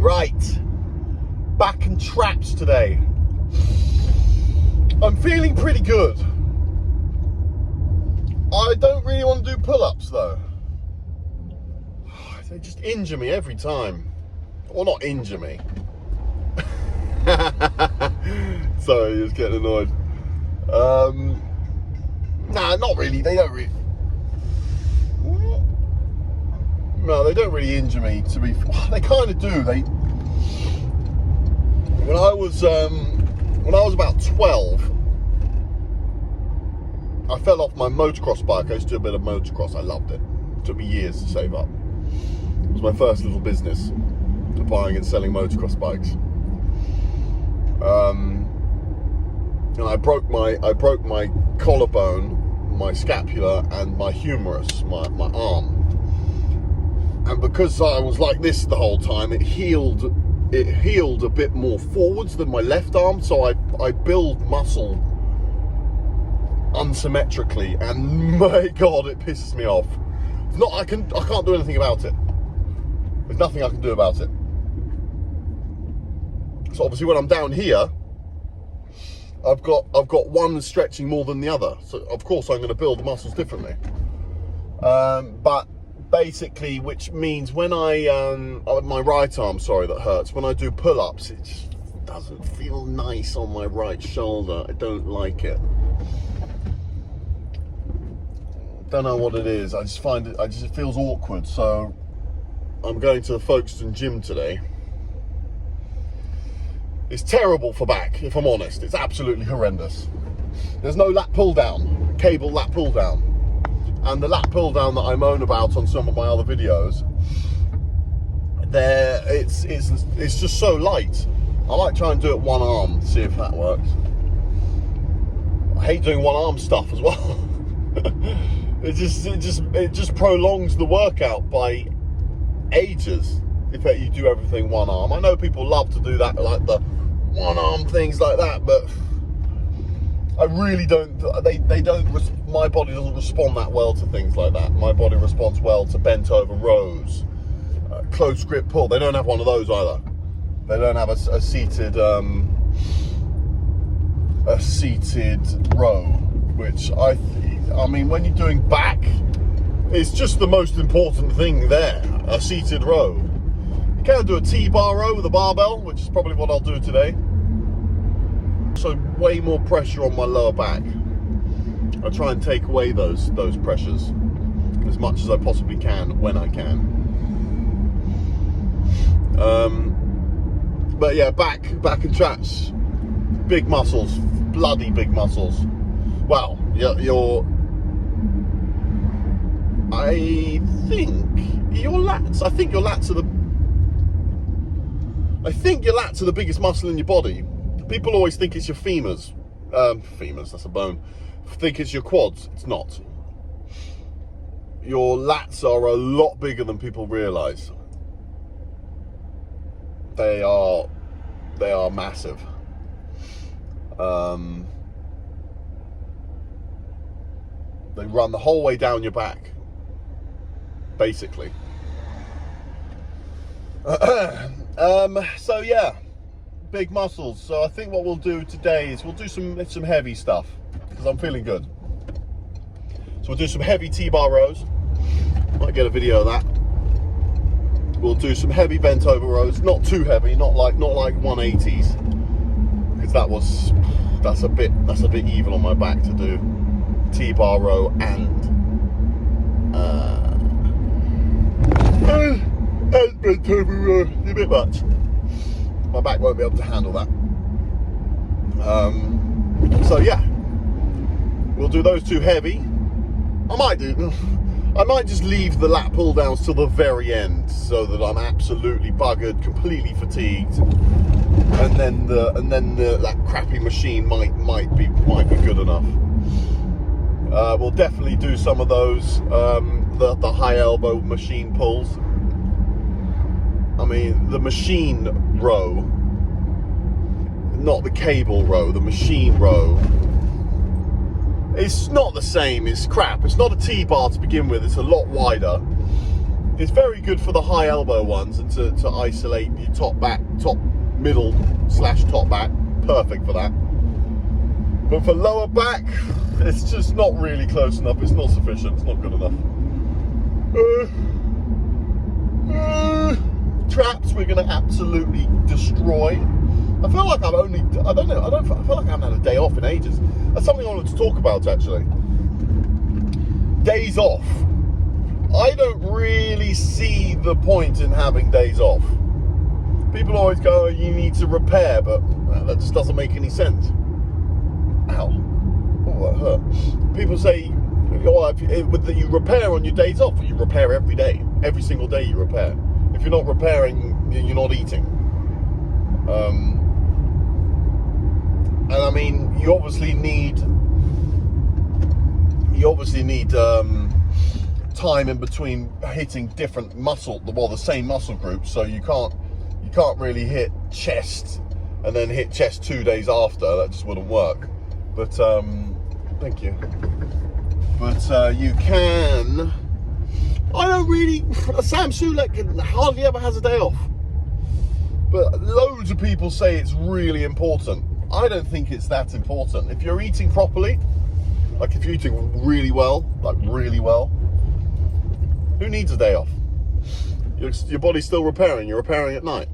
Right, back in traps today. I'm feeling pretty good. I don't really want to do pull-ups though. They just injure me every time. Well, not injure me. Sorry, just getting annoyed. Nah, not really. They don't really. No, they don't really injure me. They kind of do. When I was about 12, I fell off my motocross bike. I used to do a bit of motocross. I loved it. It took me years to save up. It was my first little business, buying and selling motocross bikes. And I broke my collarbone, my scapula, and my humerus, my arm. And because I was like this the whole time, it healed a bit more forwards than my left arm, so I build muscle unsymmetrically, and my God, it pisses me off. I can't do anything about it. There's nothing I can do about it. So obviously when I'm down here, I've got one stretching more than the other. So of course I'm going to build the muscles differently. But basically, which means when my right arm, sorry, that hurts. When I do pull-ups, it just doesn't feel nice on my right shoulder. I don't like it. Don't know what it is. I just find it feels awkward. So I'm going to the Folkestone gym today. It's terrible for back, if I'm honest. It's absolutely horrendous. There's no lat pull down, cable lat pull down. And the lat pull down that I moan about on some of my other videos, it's just so light. I might try and do it one arm, see if that works. I hate doing one arm stuff as well. It just prolongs the workout by ages if you do everything one arm. I know people love to do that, like the one arm things like that, but I really don't. My body doesn't respond that well to things like that. My body responds well to bent over rows, close grip pull. They don't have one of those either. They don't have a seated row, which I mean, when you're doing back, it's just the most important thing there. A seated row. You can do a T-bar row with a barbell, which is probably what I'll do today. So way more pressure on my lower back. I try and take away those pressures as much as I possibly can when I can. But yeah, back and traps, big muscles, bloody big muscles. Well, I think your lats are the biggest muscle in your body. People always think it's your femurs. Femurs, that's a bone. Think it's your quads. It's not. Your lats are a lot bigger than people realise. They are massive. They run the whole way down your back, basically. So yeah, big muscles. So I think what we'll do today is we'll do some heavy stuff because I'm feeling good. So we'll do some heavy T-bar rows. Might get a video of that. We'll do some heavy bent over rows, not too heavy, not like 180s, because that's a bit evil on my back to do T-bar row and bent over row. It's a bit much. My back won't be able to handle that. So yeah, we'll do those two heavy. I might just leave the lat pull downs till the very end so that I'm absolutely buggered, completely fatigued, and then that crappy machine might be good enough. We'll definitely do some of those the high elbow machine pulls. I mean, the machine row, not the cable row, the machine row. It's not the same, it's crap. It's not a T-bar to begin with, it's a lot wider. It's very good for the high elbow ones and to isolate your top back, top middle / top back. Perfect for that. But for lower back, it's just not really close enough. It's not sufficient. It's not good enough. Traps we're going to absolutely destroy. I feel like I feel like I haven't had a day off in ages. That's something I wanted to talk about, actually. Days off. I don't really see the point in having days off. People always go, oh, you need to repair, but that just doesn't make any sense. Ow. Oh, that hurt. People say, oh, you repair on your days off. You repair every day. Every single day you repair. If you're not repairing, you're not eating. And I mean, you obviously need time in between hitting different the same muscle groups. So you can't really hit chest and then hit chest 2 days after. That just wouldn't work. But thank you. But you can. I don't really. Sam Sulek hardly ever has a day off. But loads of people say it's really important. I don't think it's that important. If you're eating properly, like if you're eating really well, who needs a day off? Your body's still repairing. You're repairing at night.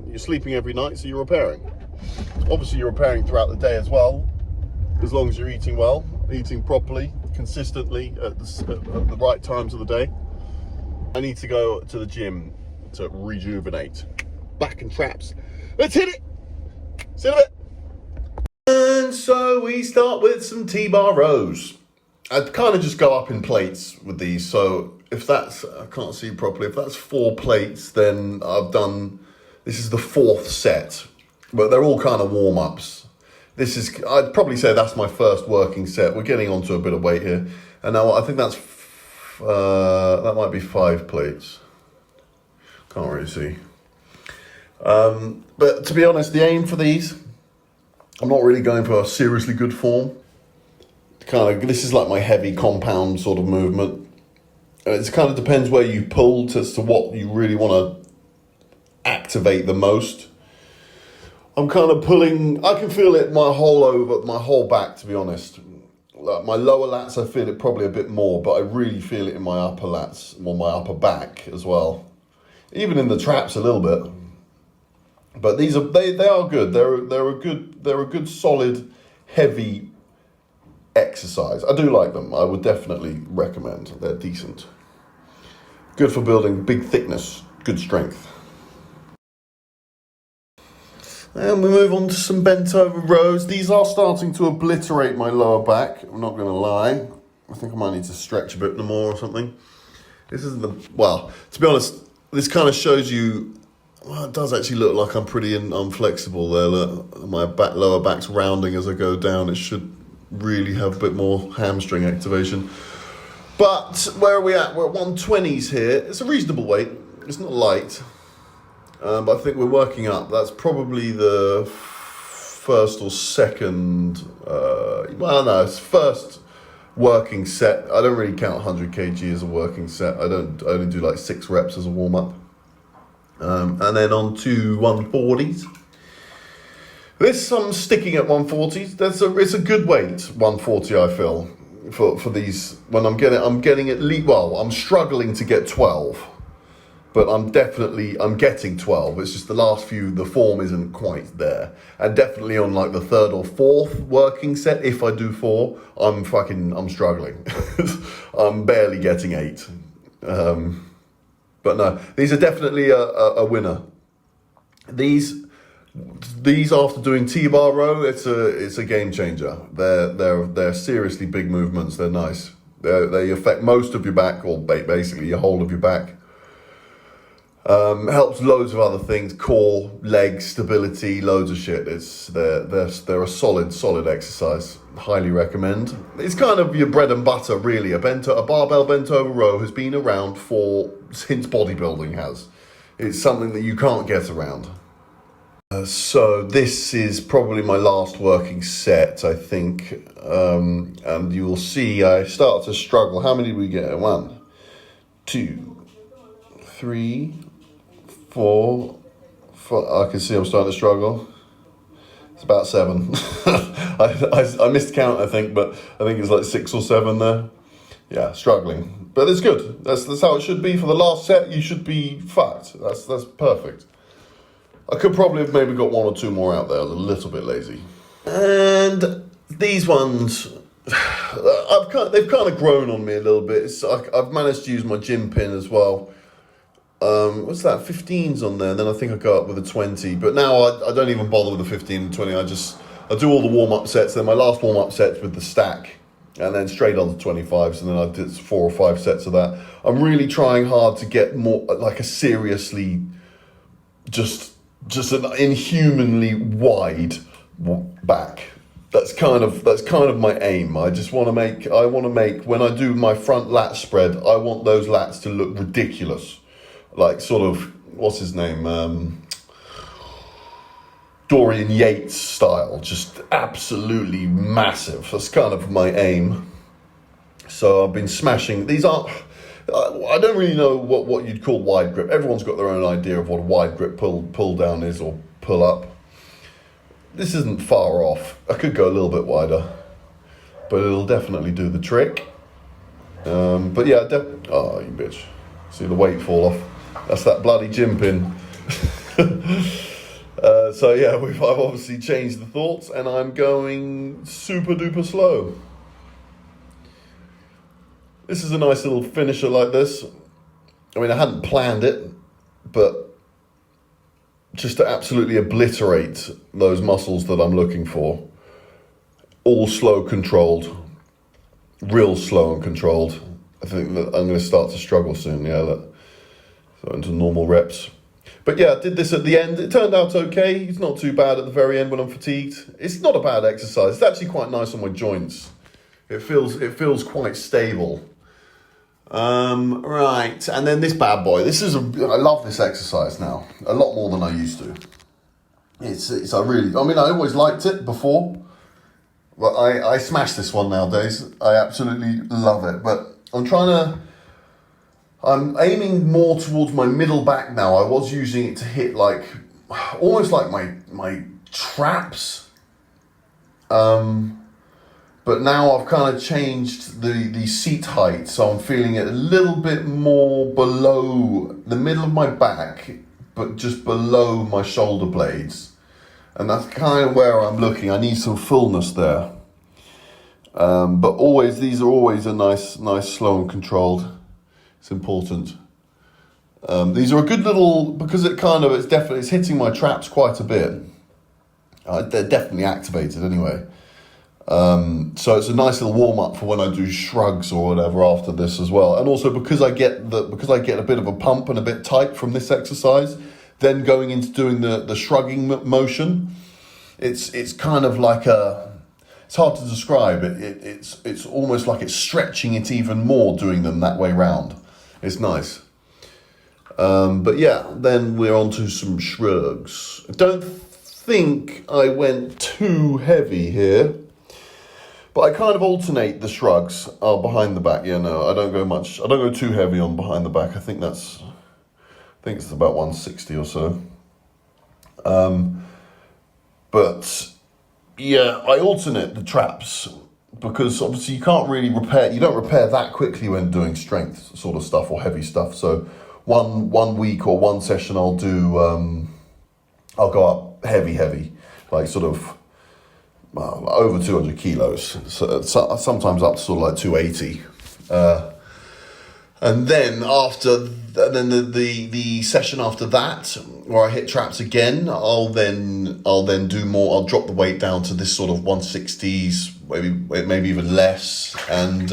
You're sleeping every night, so you're repairing. Obviously, you're repairing throughout the day as well, as long as you're eating well, eating properly, consistently at the right times of the day. I need to go to the gym to rejuvenate. Back and traps. Let's hit it! See you in a bit. And so we start with some T-bar rows. I'd kind of just go up in plates with these. So if that's, I can't see properly, if that's 4 plates, then this is the 4th set. But they're all kind of warm-ups. I'd probably say that's my first working set. We're getting onto a bit of weight here. And now I think that might be 5 plates. Can't really see. But to be honest, the aim for these, I'm not really going for a seriously good form. This is like my heavy compound sort of movement. And it kind of depends where you pull as to what you really want to activate the most. I'm kind of pulling, I can feel it my whole back, to be honest. Like my lower lats, I feel it probably a bit more, but I really feel it in my upper lats, or my upper back as well. Even in the traps a little bit. But they are good. They're a good solid heavy exercise. I do like them. I would definitely recommend. They're decent. Good for building big thickness, good strength. And we move on to some bent over rows. These are starting to obliterate my lower back. I'm not going to lie. I think I might need to stretch a bit more or something. This isn't to be honest, this kind of shows you. Well, it does actually look like I'm pretty unflexible there. Look, my lower back's rounding as I go down. It should really have a bit more hamstring activation. But where are we at? We're at 120s here. It's a reasonable weight. It's not light. But I think we're working up. That's probably the first or second. It's first working set. I don't really count 100 kg as a working set. I only do like 6 reps as a warm up. And then on to 140s. I'm sticking at 140s. It's a good weight, 140. I feel for these when I'm getting at least. Well, I'm struggling to get 12, but I'm getting 12. It's just the last few, the form isn't quite there, and definitely on like the 3rd or 4th working set. If I do 4, I'm struggling. I'm barely getting 8. But no, these are definitely a winner. These after doing T-bar row, it's a game changer. They're seriously big movements. They're nice. They affect most of your back, or basically your whole of your back. Helps loads of other things: core, legs, stability, loads of shit. They're a solid exercise. Highly recommend. It's kind of your bread and butter, really. A barbell bent over row has been around since bodybuilding has. It's something that you can't get around. So this is probably my last working set, I think. And you will see I start to struggle. How many did we get? 1, 2, 3, 4. I can see I'm starting to struggle. It's about 7. I missed count, I think, but I think it's like 6 or 7 there. Yeah, struggling. But it's good. That's how it should be. For the last set, you should be fucked. That's perfect. I could probably have maybe got 1 or 2 more out there. I was a little bit lazy. And these ones, they've kind of grown on me a little bit. I've managed to use my gym pin as well. What's that? 15's on there. Then I think I go up with a 20. But now I don't even bother with the 15 and 20. I do all the warm-up sets. Then my last warm-up sets with the stack. And then straight on to 25s. And then I did 4 or 5 sets of that. I'm really trying hard to get more, like a seriously, just an inhumanly wide back. That's kind of my aim. I want to make, when I do my front lat spread, I want those lats to look ridiculous. Like sort of, what's his name? Dorian Yates style, just absolutely massive. That's kind of my aim. So I've been smashing. These aren't, I don't really know what you'd call wide grip. Everyone's got their own idea of what a wide grip pull down is or pull up. This isn't far off. I could go a little bit wider, but it'll definitely do the trick. But yeah, oh, you bitch. See the weight fall off. That's that bloody gym pin. So yeah, I've obviously changed the thoughts and I'm going super duper slow. This is a nice little finisher like this. I mean, I hadn't planned it, but just to absolutely obliterate those muscles that I'm looking for. All slow controlled, real slow and controlled. I think that I'm going to start to struggle soon, yeah, look. So into normal reps. But yeah, I did this at the end. It turned out okay. It's not too bad at the very end when I'm fatigued. It's not a bad exercise. It's actually quite nice on my joints. It feels quite stable. Right, and then this bad boy. I love this exercise now. A lot more than I used to. I always liked it before. But I smash this one nowadays. I absolutely love it. But I'm aiming more towards my middle back now. I was using it to hit almost like my traps. But now I've kind of changed the seat height. So I'm feeling it a little bit more below the middle of my back, but just below my shoulder blades. And that's kind of where I'm looking. I need some fullness there. But these are always a nice, slow and controlled. It's important. These are a good little, because it's hitting my traps quite a bit. They're definitely activated anyway. So it's a nice little warm up for when I do shrugs or whatever after this as well. And also because I get a bit of a pump and a bit tight from this exercise, then going into doing the shrugging motion, it's kind of like it's hard to describe. It's almost like it's stretching it even more doing them that way round. It's nice. But yeah, then we're on to some shrugs. I don't think I went too heavy here, but I kind of alternate the shrugs behind the back. Yeah, no, I don't go too heavy on behind the back. I think it's about 160 or so. But yeah, I alternate the traps because obviously you don't repair that quickly when doing strength sort of stuff or heavy stuff. So one week or one session I'll do, I'll go up heavy, like sort of over 200 kilos. So sometimes up to sort of like 280. And then the session after that, where I hit traps again, I'll then do more. I'll drop the weight down to this sort of 160s, maybe even less, and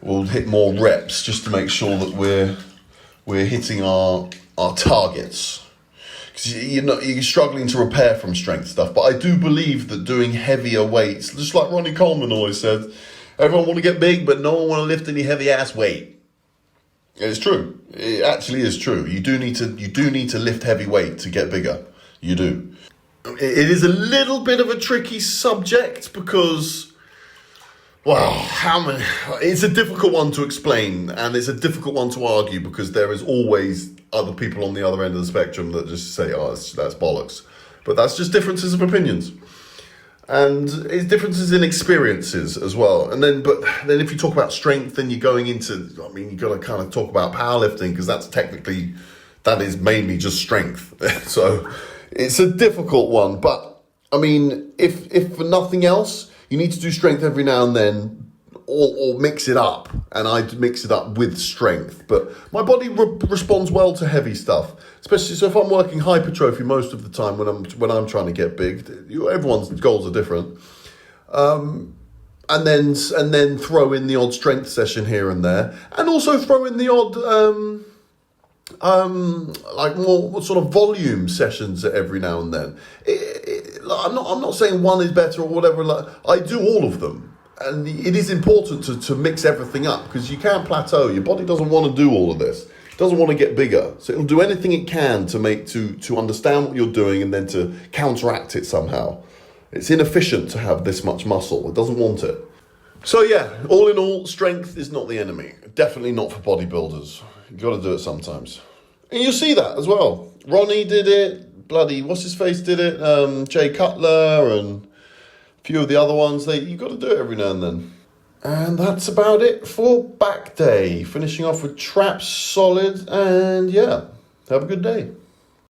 we'll hit more reps just to make sure that we're hitting our targets. Because you're struggling to repair from strength stuff. But I do believe that doing heavier weights, just like Ronnie Coleman always said, everyone want to get big, but no one want to lift any heavy ass weight. It's true. It actually is true. You do need to lift heavy weight to get bigger. You do. It is a little bit of a tricky subject because Well, how many? It's a difficult one to explain, and it's a difficult one to argue because there is always other people on the other end of the spectrum that just say, "Oh, that's bollocks," but that's just differences of opinions, and it's differences in experiences as well. But then if you talk about strength, then you're going into. I mean, you got to kind of talk about powerlifting because that is mainly just strength. So it's a difficult one, but I mean, if for nothing else, you need to do strength every now and then, or mix it up. And I mix it up with strength. But my body responds well to heavy stuff, especially so if I'm working hypertrophy most of the time when I'm trying to get big. Everyone's goals are different. And then throw in the odd strength session here and there, and also throw in the odd like more sort of volume sessions every now and then. I'm not saying one is better or whatever. Like, I do all of them, and it is important to mix everything up because you can't plateau. Your body doesn't want to do all of this. It doesn't want to get bigger, so it'll do anything it can to understand what you're doing and then to counteract it somehow. It's inefficient to have this much muscle. It doesn't want it. So yeah, all in all, strength is not the enemy. Definitely not for bodybuilders. You've got to do it sometimes. And you'll see that as well. Ronnie did it. Bloody what's-his-face did it. Jay Cutler and a few of the other ones. You've got to do it every now and then. And that's about it for back day. Finishing off with traps solid. And yeah, have a good day.